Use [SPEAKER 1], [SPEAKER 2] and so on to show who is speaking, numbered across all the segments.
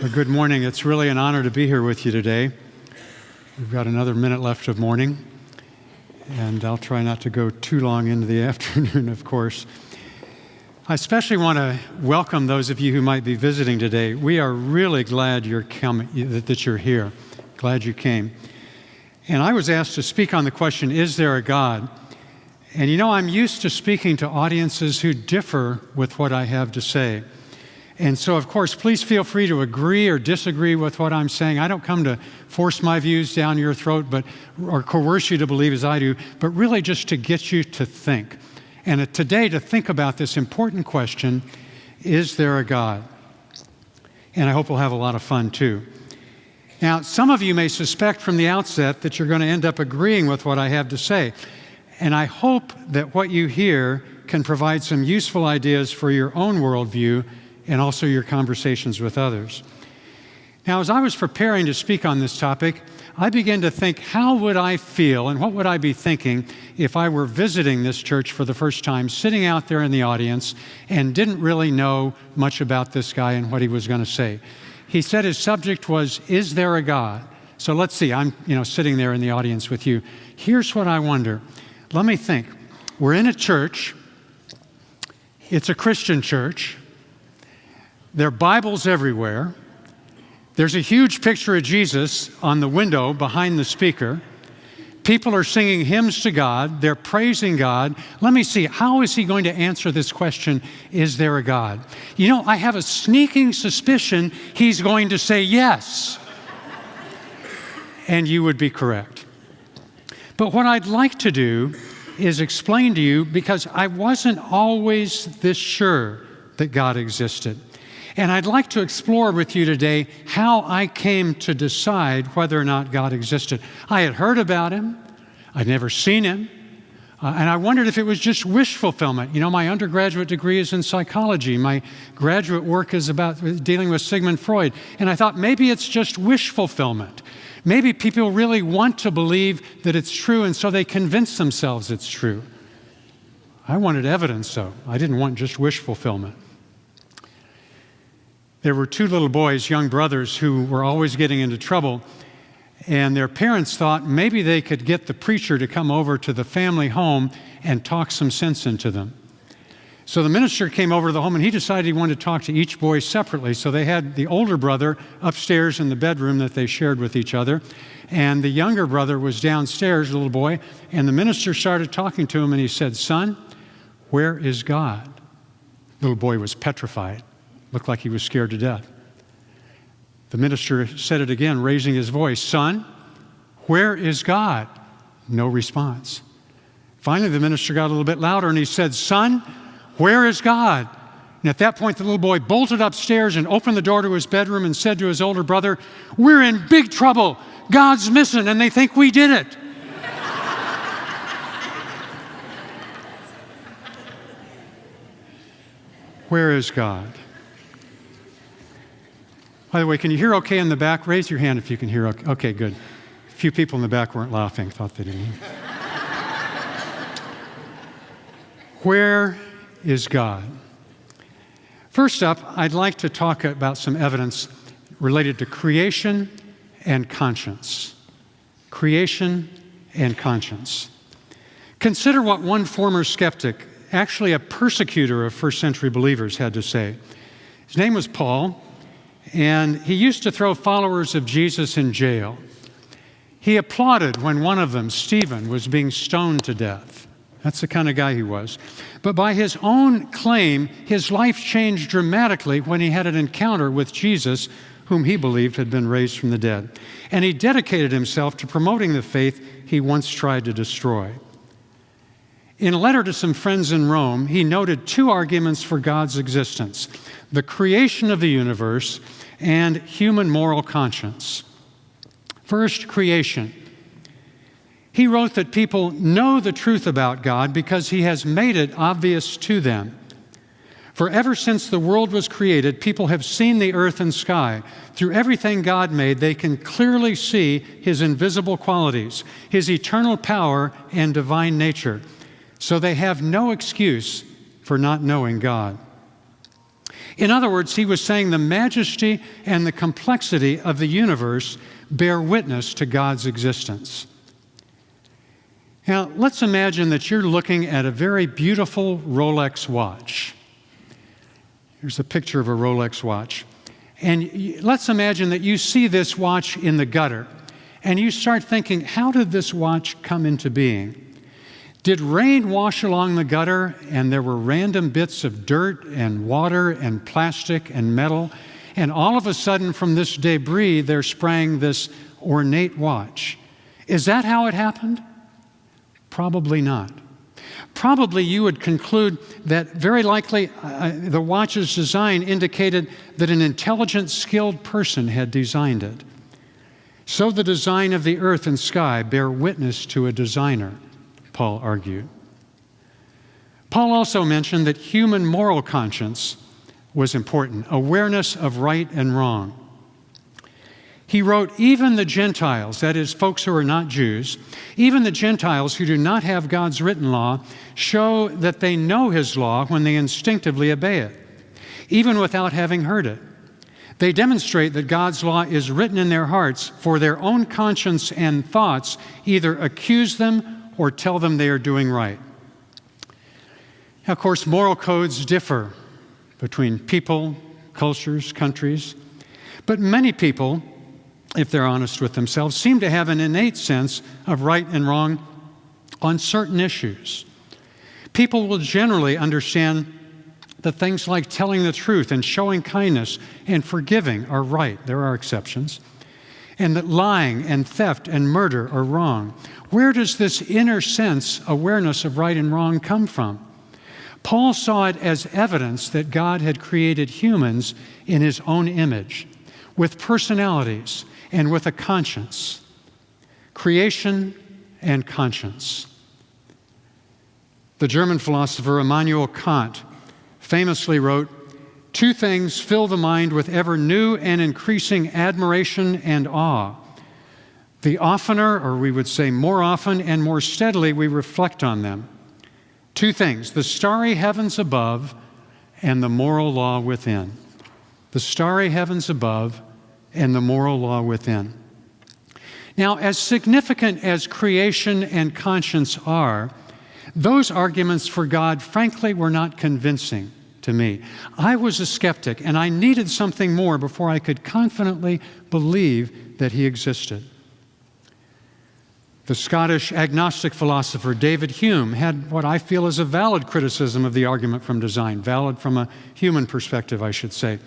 [SPEAKER 1] Well, good morning. It's really an honor to be here with you today. We've got another minute left of morning, and I'll try not to go too long into the afternoon, of course. I especially want to welcome those of you who might be visiting today. We are really glad that you're here. Glad you came. And I was asked to speak on the question, is there a God? And you know, I'm used to speaking to audiences who differ with what I have to say. And so, of course, please feel free to agree or disagree with what I'm saying. I don't come to force my views down your throat or coerce you to believe as I do, but really just to get you to think. And today, to think about this important question, is there a God? And I hope we'll have a lot of fun, too. Now, some of you may suspect from the outset that you're going to end up agreeing with what I have to say. And I hope that what you hear can provide some useful ideas for your own worldview and also your conversations with others. Now, as I was preparing to speak on this topic, I began to think, how would I feel and what would I be thinking if I were visiting this church for the first time, sitting out there in the audience and didn't really know much about this guy and what he was going to say. He said his subject was, is there a God? So let's see, I'm sitting there in the audience with you. Here's what I wonder. Let me think. We're in a church. It's a Christian church. There are Bibles everywhere. There's a huge picture of Jesus on the window behind the speaker. People are singing hymns to God. They're praising God. Let me see, how is he going to answer this question, is there a God? You know, I have a sneaking suspicion he's going to say yes. And you would be correct. But what I'd like to do is explain to you, because I wasn't always this sure that God existed. And I'd like to explore with you today how I came to decide whether or not God existed. I had heard about him. I'd never seen him. And I wondered if it was just wish fulfillment. You know, my undergraduate degree is in psychology. My graduate work is about dealing with Sigmund Freud. And I thought maybe it's just wish fulfillment. Maybe people really want to believe that it's true, and so they convince themselves it's true. I wanted evidence, though. I didn't want just wish fulfillment. There were two little boys, young brothers, who were always getting into trouble, and their parents thought maybe they could get the preacher to come over to the family home and talk some sense into them. So the minister came over to the home, and he decided he wanted to talk to each boy separately. So they had the older brother upstairs in the bedroom that they shared with each other, and the younger brother was downstairs, the little boy, and the minister started talking to him, and he said, "Son, where is God?" The little boy was petrified. Looked like he was scared to death. The minister said it again, raising his voice, "Son, where is God?" No response. Finally, the minister got a little bit louder and he said, "Son, where is God?" And at that point, the little boy bolted upstairs and opened the door to his bedroom and said to his older brother, "We're in big trouble. God's missing, and they think we did it." Where is God? By the way, can you hear okay in the back? Raise your hand if you can hear okay. Okay, good. A few people in the back weren't laughing. Thought they didn't. Where is God? First up, I'd like to talk about some evidence related to creation and conscience. Creation and conscience. Consider what one former skeptic, actually a persecutor of first century believers, had to say. His name was Paul, and he used to throw followers of Jesus in jail. He applauded when one of them, Stephen, was being stoned to death. That's the kind of guy he was. But by his own claim, his life changed dramatically when he had an encounter with Jesus, whom he believed had been raised from the dead. And he dedicated himself to promoting the faith he once tried to destroy. In a letter to some friends in Rome, he noted two arguments for God's existence: the creation of the universe and human moral conscience. First, creation. He wrote that people know the truth about God because he has made it obvious to them. For ever since the world was created, people have seen the earth and sky. Through everything God made, they can clearly see his invisible qualities, his eternal power and divine nature. So they have no excuse for not knowing God. In other words, he was saying the majesty and the complexity of the universe bear witness to God's existence. Now, let's imagine that you're looking at a very beautiful Rolex watch. Here's a picture of a Rolex watch. And let's imagine that you see this watch in the gutter, and you start thinking, how did this watch come into being? Did rain wash along the gutter, and there were random bits of dirt and water and plastic and metal, and all of a sudden from this debris there sprang this ornate watch? Is that how it happened? Probably not. Probably you would conclude that very likely the watch's design indicated that an intelligent, skilled person had designed it. So the design of the earth and sky bear witness to a designer, Paul argued. Paul also mentioned that human moral conscience was important, awareness of right and wrong. He wrote, even the Gentiles, that is, folks who are not Jews, even the Gentiles who do not have God's written law, show that they know His law when they instinctively obey it, even without having heard it. They demonstrate that God's law is written in their hearts, for their own conscience and thoughts either accuse them or tell them they are doing right. Now, of course, moral codes differ between people, cultures, countries, but many people, if they're honest with themselves, seem to have an innate sense of right and wrong on certain issues. People will generally understand that things like telling the truth and showing kindness and forgiving are right. There are exceptions. And that lying and theft and murder are wrong. Where does this inner sense, awareness of right and wrong come from? Paul saw it as evidence that God had created humans in His own image, with personalities and with a conscience. Creation and conscience. The German philosopher Immanuel Kant famously wrote, "Two things fill the mind with ever new and increasing admiration and awe. The oftener, or we would say more often and more steadily, we reflect on them. Two things, the starry heavens above and the moral law within." The starry heavens above and the moral law within. Now, as significant as creation and conscience are, those arguments for God, frankly, were not convincing to me. I was a skeptic, and I needed something more before I could confidently believe that He existed. The Scottish agnostic philosopher David Hume had what I feel is a valid criticism of the argument from design, valid from a human perspective, I should say.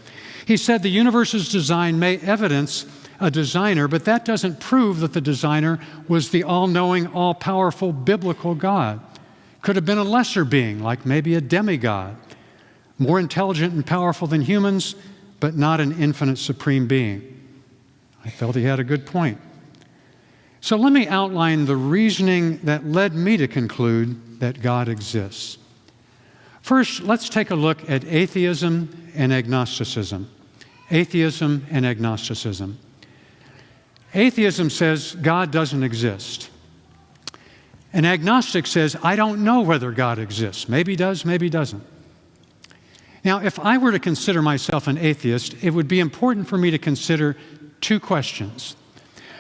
[SPEAKER 1] He said the universe's design may evidence a designer, but that doesn't prove that the designer was the all-knowing, all-powerful biblical God. Could have been a lesser being, like maybe a demigod, more intelligent and powerful than humans, but not an infinite supreme being. I felt he had a good point. So let me outline the reasoning that led me to conclude that God exists. First, let's take a look at atheism and agnosticism. Atheism and agnosticism. Atheism says God doesn't exist. An agnostic says, I don't know whether God exists. Maybe he does, maybe he doesn't. Now, if I were to consider myself an atheist, it would be important for me to consider two questions.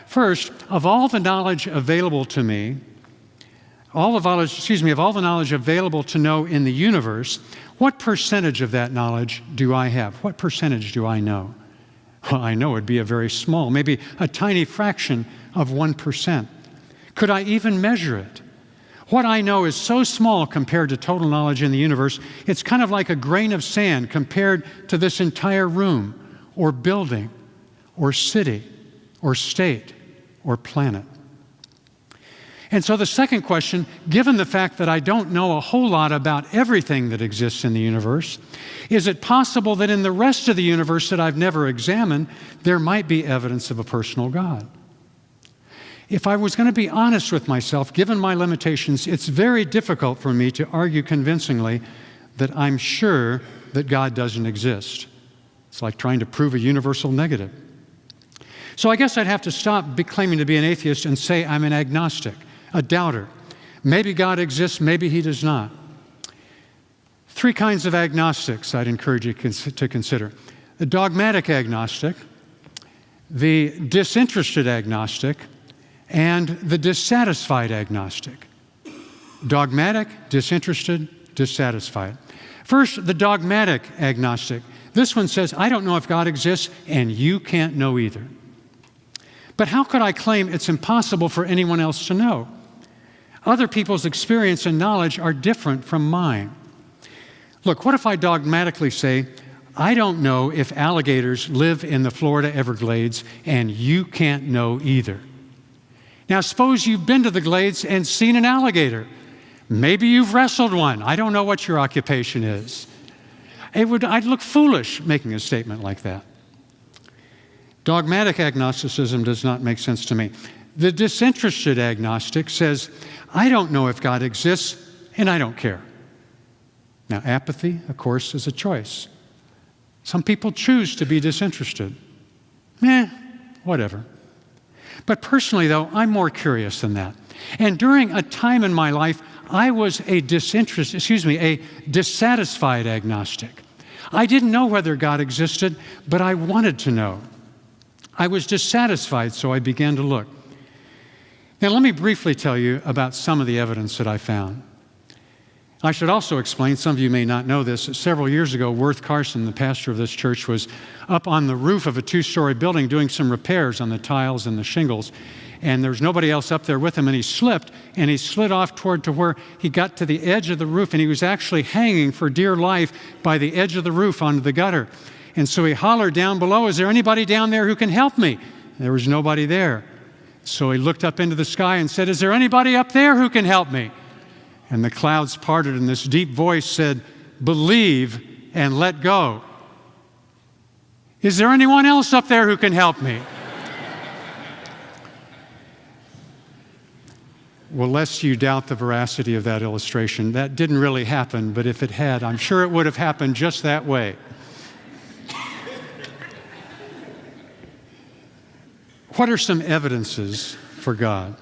[SPEAKER 1] First, of all the knowledge available to me, of all the knowledge available to know in the universe, what percentage of that knowledge do I have? What percentage do I know? Well, I know it'd be a very small, maybe a tiny fraction of 1%. Could I even measure it? What I know is so small compared to total knowledge in the universe, it's kind of like a grain of sand compared to this entire room, or building, or city, or state, or planet. And so the second question, given the fact that I don't know a whole lot about everything that exists in the universe, is it possible that in the rest of the universe that I've never examined, there might be evidence of a personal God? If I was going to be honest with myself, given my limitations, it's very difficult for me to argue convincingly that I'm sure that God doesn't exist. It's like trying to prove a universal negative. So I guess I'd have to stop claiming to be an atheist and say I'm an agnostic, a doubter. Maybe God exists, maybe he does not. Three kinds of agnostics I'd encourage you to consider. The dogmatic agnostic, the disinterested agnostic, and the dissatisfied agnostic. Dogmatic, disinterested, dissatisfied. First, the dogmatic agnostic. This one says, I don't know if God exists, and you can't know either. But how could I claim it's impossible for anyone else to know? Other people's experience and knowledge are different from mine. Look, what if I dogmatically say, I don't know if alligators live in the Florida Everglades, and you can't know either. Now, suppose you've been to the Glades and seen an alligator. Maybe you've wrestled one. I don't know what your occupation is. I'd look foolish making a statement like that. Dogmatic agnosticism does not make sense to me. The disinterested agnostic says, I don't know if God exists, and I don't care. Now, apathy, of course, is a choice. Some people choose to be disinterested. Whatever. But personally, though, I'm more curious than that. And during a time in my life, I was a dissatisfied agnostic. I didn't know whether God existed, but I wanted to know. I was dissatisfied, so I began to look. Now, let me briefly tell you about some of the evidence that I found. I should also explain, some of you may not know this, that several years ago, Worth Carson, the pastor of this church, was up on the roof of a 2-story building doing some repairs on the tiles and the shingles, and there was nobody else up there with him, and he slipped, and he slid off toward to where he got to the edge of the roof, and he was actually hanging for dear life by the edge of the roof onto the gutter. And so he hollered down below, is there anybody down there who can help me? There was nobody there. So he looked up into the sky and said, is there anybody up there who can help me? And the clouds parted, and this deep voice said, believe and let go. Is there anyone else up there who can help me? Well, lest you doubt the veracity of that illustration, that didn't really happen, but if it had, I'm sure it would have happened just that way. What are some evidences for God?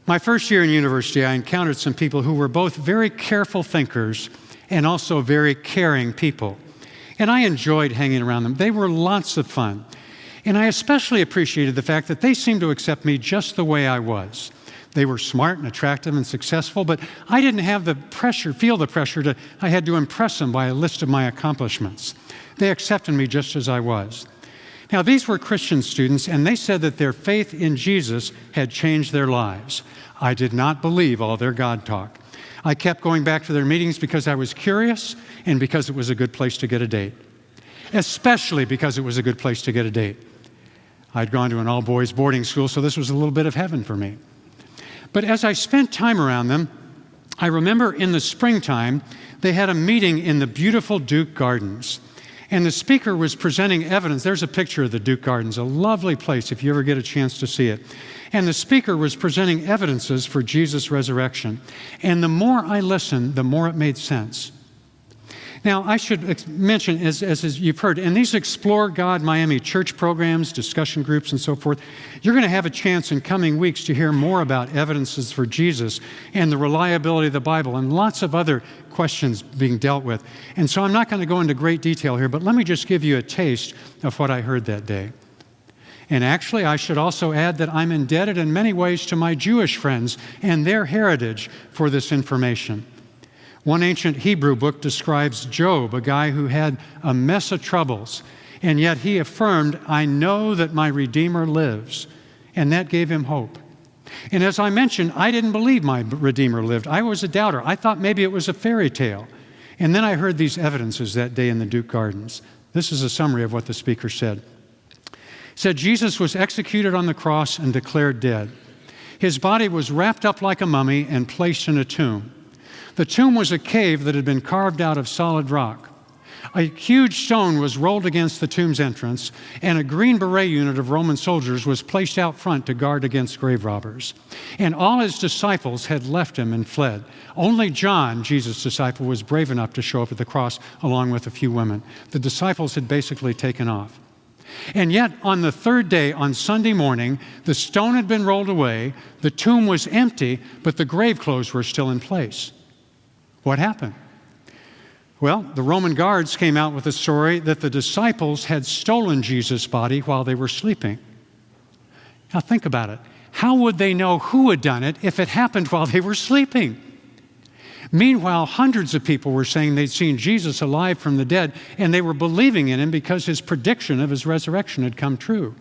[SPEAKER 1] My first year in university, I encountered some people who were both very careful thinkers and also very caring people. And I enjoyed hanging around them. They were lots of fun. And I especially appreciated the fact that they seemed to accept me just the way I was. They were smart and attractive and successful, but I didn't have feel the pressure I had to impress them by a list of my accomplishments. They accepted me just as I was. Now, these were Christian students, and they said that their faith in Jesus had changed their lives. I did not believe all their God talk. I kept going back to their meetings because I was curious and because it was a good place to get a date, especially because it was a good place to get a date. I'd gone to an all-boys boarding school, so this was a little bit of heaven for me. But as I spent time around them, I remember in the springtime, they had a meeting in the beautiful Duke Gardens. And the speaker was presenting evidence. There's a picture of the Duke Gardens, a lovely place if you ever get a chance to see it. And the speaker was presenting evidences for Jesus' resurrection. And the more I listened, the more it made sense. Now, I should mention, as you've heard, in these Explore God Miami church programs, discussion groups, and so forth, you're going to have a chance in coming weeks to hear more about evidences for Jesus and the reliability of the Bible and lots of other questions being dealt with. And so I'm not going to go into great detail here, but let me just give you a taste of what I heard that day. And actually, I should also add that I'm indebted in many ways to my Jewish friends and their heritage for this information. One ancient Hebrew book describes Job, a guy who had a mess of troubles, and yet he affirmed, I know that my Redeemer lives, and that gave him hope. And as I mentioned, I didn't believe my Redeemer lived. I was a doubter. I thought maybe it was a fairy tale. And then I heard these evidences that day in the Duke Gardens. This is a summary of what the speaker said. He said, Jesus was executed on the cross and declared dead. His body was wrapped up like a mummy and placed in a tomb. The tomb was a cave that had been carved out of solid rock. A huge stone was rolled against the tomb's entrance, and a Green Beret unit of Roman soldiers was placed out front to guard against grave robbers. And all his disciples had left him and fled. Only John, Jesus' disciple, was brave enough to show up at the cross along with a few women. The disciples had basically taken off. And yet, on the third day, on Sunday morning, the stone had been rolled away, the tomb was empty, but the grave clothes were still in place. What happened? Well, the Roman guards came out with a story that the disciples had stolen Jesus' body while they were sleeping. Now think about it. How would they know who had done it if it happened while they were sleeping? Meanwhile, hundreds of people were saying they'd seen Jesus alive from the dead, and they were believing in him because his prediction of his resurrection had come true.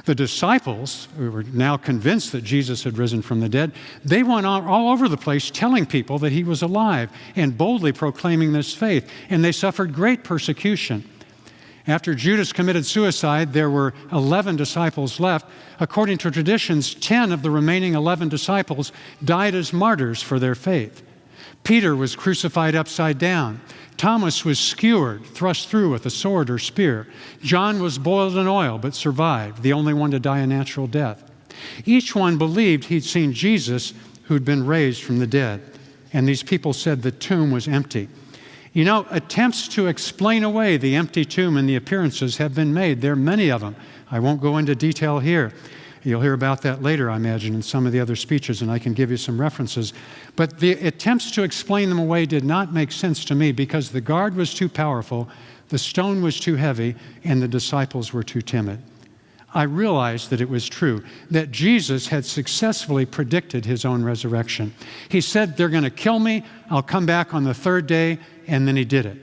[SPEAKER 1] The disciples, who were now convinced that Jesus had risen from the dead, they went all over the place telling people that he was alive and boldly proclaiming this faith, and they suffered great persecution. After Judas committed suicide, there were 11 disciples left. According to traditions, 10 of the remaining 11 disciples died as martyrs for their faith. Peter was crucified upside down. Thomas was skewered, thrust through with a sword or spear. John was boiled in oil but survived, the only one to die a natural death. Each one believed he'd seen Jesus who'd been raised from the dead. And these people said the tomb was empty. You know, attempts to explain away the empty tomb and the appearances have been made. There are many of them. I won't go into detail here. You'll hear about that later, I imagine, in some of the other speeches, and I can give you some references. But the attempts to explain them away did not make sense to me because the guard was too powerful, the stone was too heavy, and the disciples were too timid. I realized that it was true, that Jesus had successfully predicted his own resurrection. He said, they're going to kill me, I'll come back on the third day, and then he did it.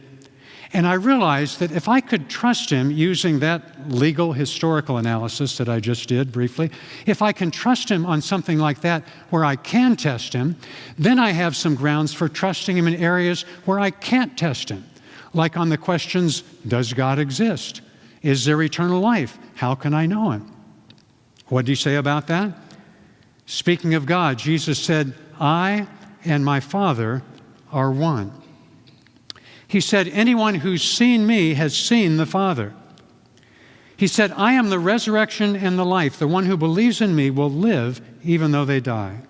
[SPEAKER 1] And I realized that if I could trust him using that legal historical analysis that I just did briefly, if I can trust him on something like that where I can test him, then I have some grounds for trusting him in areas where I can't test him, like on the questions, does God exist? Is there eternal life? How can I know him? What did he say about that? Speaking of God, Jesus said, I and my Father are one. He said, anyone who's seen me has seen the Father. He said, I am the resurrection and the life. The one who believes in me will live even though they die.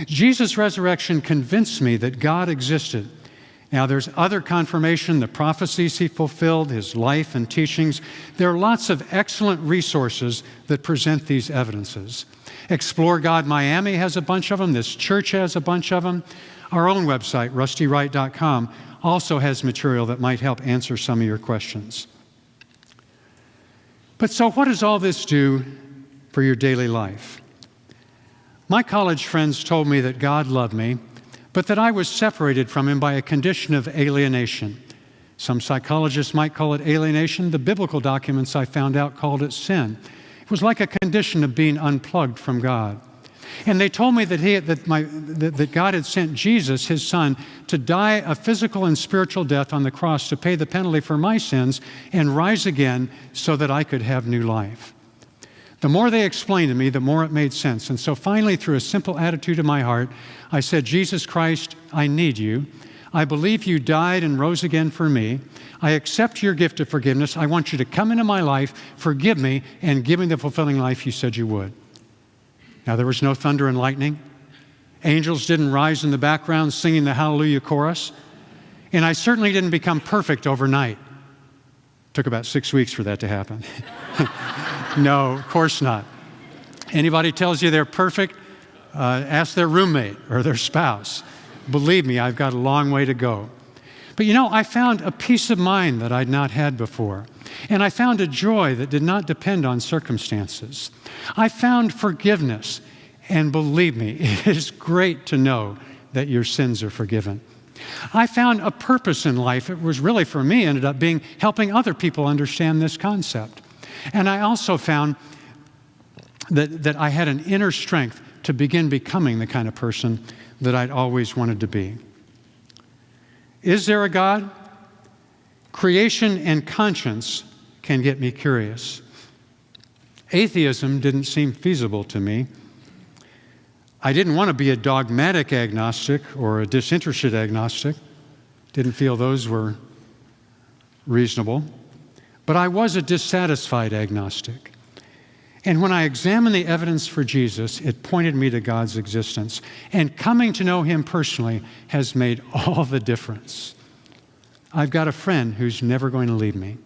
[SPEAKER 1] Jesus' resurrection convinced me that God existed. Now, there's other confirmation, the prophecies he fulfilled, his life and teachings. There are lots of excellent resources that present these evidences. Explore God Miami has a bunch of them. This church has a bunch of them. Our own website, rustywright.com, also has material that might help answer some of your questions. But so what does all this do for your daily life? My college friends told me that God loved me, but that I was separated from him by a condition of alienation. Some psychologists might call it alienation. The biblical documents I found out called it sin. It was like a condition of being unplugged from God. And they told me that God had sent Jesus, his son, to die a physical and spiritual death on the cross to pay the penalty for my sins and rise again so that I could have new life. The more they explained to me, the more it made sense. And so finally, through a simple attitude of my heart, I said, Jesus Christ, I need you. I believe you died and rose again for me. I accept your gift of forgiveness. I want you to come into my life, forgive me, and give me the fulfilling life you said you would. Now, there was no thunder and lightning. Angels didn't rise in the background singing the Hallelujah chorus. And I certainly didn't become perfect overnight. It took about 6 weeks for that to happen. No, of course not. Anybody tells you they're perfect, ask their roommate or their spouse. Believe me, I've got a long way to go. But you know, I found a peace of mind that I'd not had before. And I found a joy that did not depend on circumstances. I found forgiveness. And believe me, it is great to know that your sins are forgiven. I found a purpose in life. It was really, for me, ended up being helping other people understand this concept. And I also found that I had an inner strength to begin becoming the kind of person that I'd always wanted to be. Is there a God? Creation and conscience can get me curious. Atheism didn't seem feasible to me. I didn't want to be a dogmatic agnostic or a disinterested agnostic. Didn't feel those were reasonable. But I was a dissatisfied agnostic. And when I examined the evidence for Jesus, it pointed me to God's existence. And coming to know him personally has made all the difference. I've got a friend who's never going to leave me.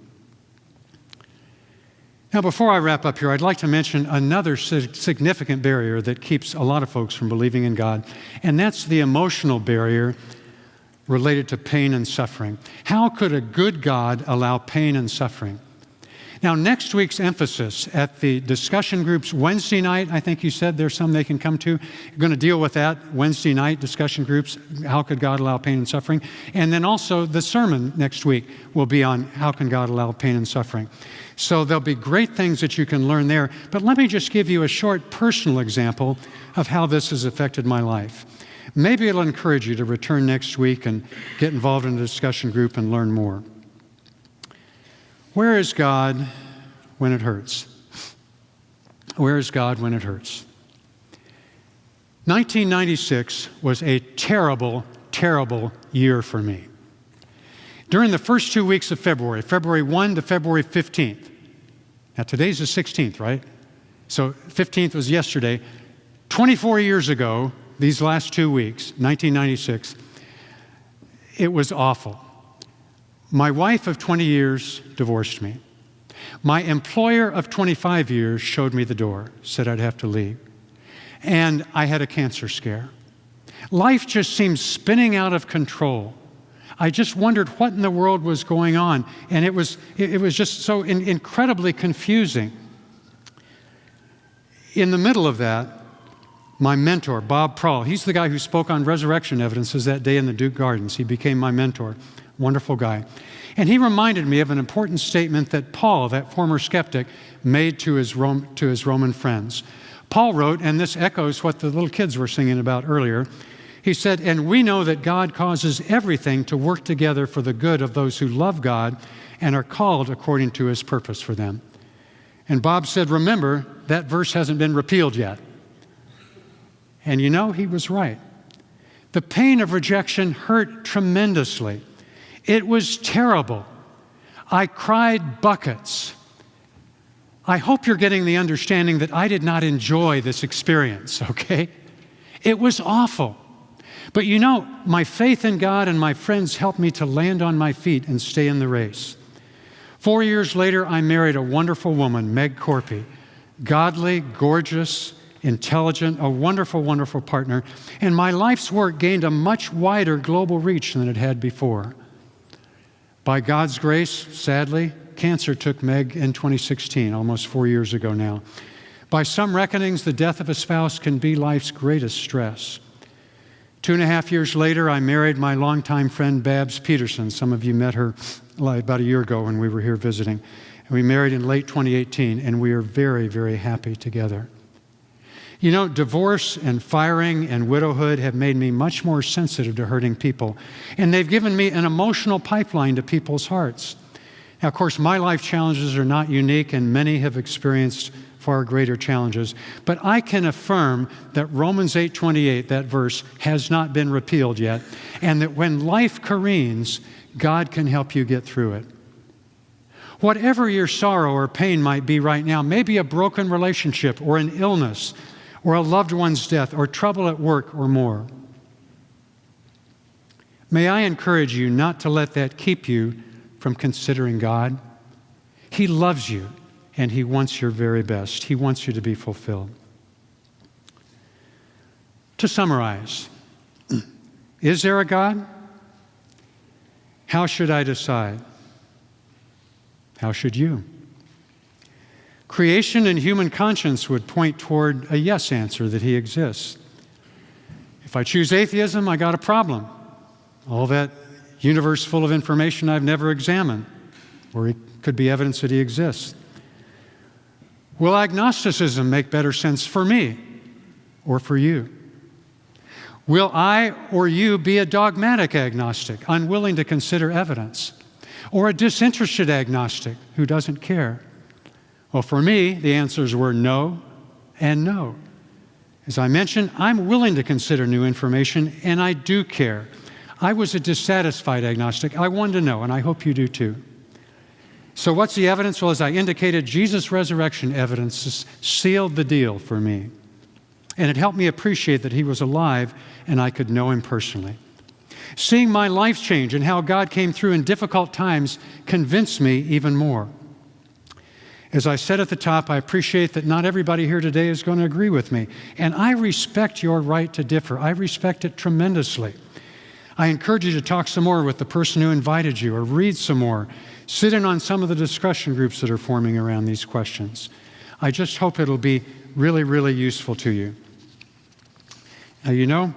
[SPEAKER 1] Now, before I wrap up here, I'd like to mention another significant barrier that keeps a lot of folks from believing in God, and that's the emotional barrier related to pain and suffering. How could a good God allow pain and suffering? Now, next week's emphasis at the discussion groups Wednesday night, I think you said there's some they can come to. You're going to deal with that Wednesday night, discussion groups, how could God allow pain and suffering? And then also the sermon next week will be on how can God allow pain and suffering. So there'll be great things that you can learn there. But let me just give you a short personal example of how this has affected my life. Maybe it'll encourage you to return next week and get involved in a discussion group and learn more. Where is God when it hurts? Where is God when it hurts? 1996 was a terrible, terrible year for me. During the first 2 weeks of February, February 1 to February 15th. Now today's the 16th, right? So 15th was yesterday. 24 years ago, these last 2 weeks, 1996, it was awful. My wife of 20 years divorced me. My employer of 25 years showed me the door, said I'd have to leave. And I had a cancer scare. Life just seemed spinning out of control. I just wondered what in the world was going on. And it was just so incredibly confusing. In the middle of that, my mentor, Bob Prowl, he's the guy who spoke on resurrection evidences that day in the Duke Gardens. He became my mentor. Wonderful guy. And he reminded me of an important statement that Paul, that former skeptic, made to his Roman friends. Paul wrote, and this echoes what the little kids were singing about earlier, he said, "And we know that God causes everything to work together for the good of those who love God and are called according to his purpose for them." And Bob said, remember, that verse hasn't been repealed yet. And you know, he was right. The pain of rejection hurt tremendously. It was terrible. I cried buckets. I hope you're getting the understanding that I did not enjoy this experience, okay? It was awful. But you know, my faith in God and my friends helped me to land on my feet and stay in the race. 4 years later, I married a wonderful woman, Meg Corpy. Godly, gorgeous, intelligent, a wonderful, wonderful partner. And my life's work gained a much wider global reach than it had before. By God's grace, sadly, cancer took Meg in 2016, almost 4 years ago now. By some reckonings, the death of a spouse can be life's greatest stress. 2.5 years later, I married my longtime friend, Babs Peterson. Some of you met her about a year ago when we were here visiting. And we married in late 2018, and we are very, very happy together. You know, divorce and firing and widowhood have made me much more sensitive to hurting people. And they've given me an emotional pipeline to people's hearts. Now, of course, my life challenges are not unique, and many have experienced far greater challenges. But I can affirm that Romans 8:28, that verse, has not been repealed yet, and that when life careens, God can help you get through it. Whatever your sorrow or pain might be right now, maybe a broken relationship or an illness, or a loved one's death, or trouble at work, or more. May I encourage you not to let that keep you from considering God. He loves you, and He wants your very best. He wants you to be fulfilled. To summarize, is there a God? How should I decide? How should you? Creation and human conscience would point toward a yes answer, that He exists. If I choose atheism, I got a problem. All that universe full of information I've never examined, or it could be evidence that He exists. Will agnosticism make better sense for me or for you? Will I or you be a dogmatic agnostic, unwilling to consider evidence, or a disinterested agnostic who doesn't care? Well, for me, the answers were no and no. As I mentioned, I'm willing to consider new information, and I do care. I was a dissatisfied agnostic. I wanted to know, and I hope you do too. So what's the evidence? Well, as I indicated, Jesus' resurrection evidence sealed the deal for me. And it helped me appreciate that He was alive and I could know Him personally. Seeing my life change and how God came through in difficult times convinced me even more. As I said at the top, I appreciate that not everybody here today is going to agree with me. And I respect your right to differ. I respect it tremendously. I encourage you to talk some more with the person who invited you, or read some more. Sit in on some of the discussion groups that are forming around these questions. I just hope it'll be really, really useful to you. Now, you know,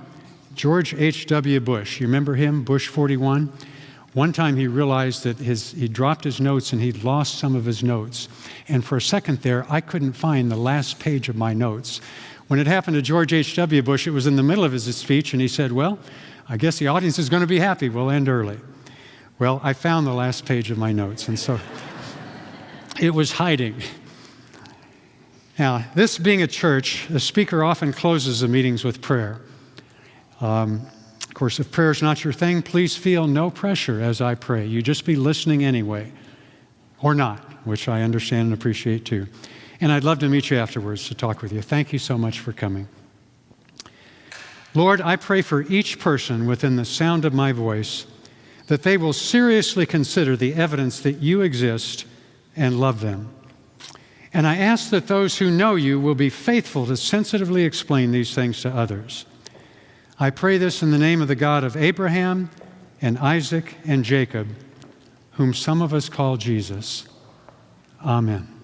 [SPEAKER 1] George H.W. Bush, you remember him, Bush 41? One time he realized that he dropped his notes and he'd lost some of his notes. And for a second there, I couldn't find the last page of my notes. When it happened to George H.W. Bush, it was in the middle of his speech, and he said, well, I guess the audience is going to be happy. We'll end early. Well, I found the last page of my notes, and so it was hiding. Now, this being a church, the speaker often closes the meetings with prayer. Of course, if prayer is not your thing, please feel no pressure as I pray. You just be listening anyway, or not, which I understand and appreciate too. And I'd love to meet you afterwards to talk with you. Thank you so much for coming. Lord, I pray for each person within the sound of my voice that they will seriously consider the evidence that you exist and love them. And I ask that those who know you will be faithful to sensitively explain these things to others. I pray this in the name of the God of Abraham and Isaac and Jacob, whom some of us call Jesus. Amen.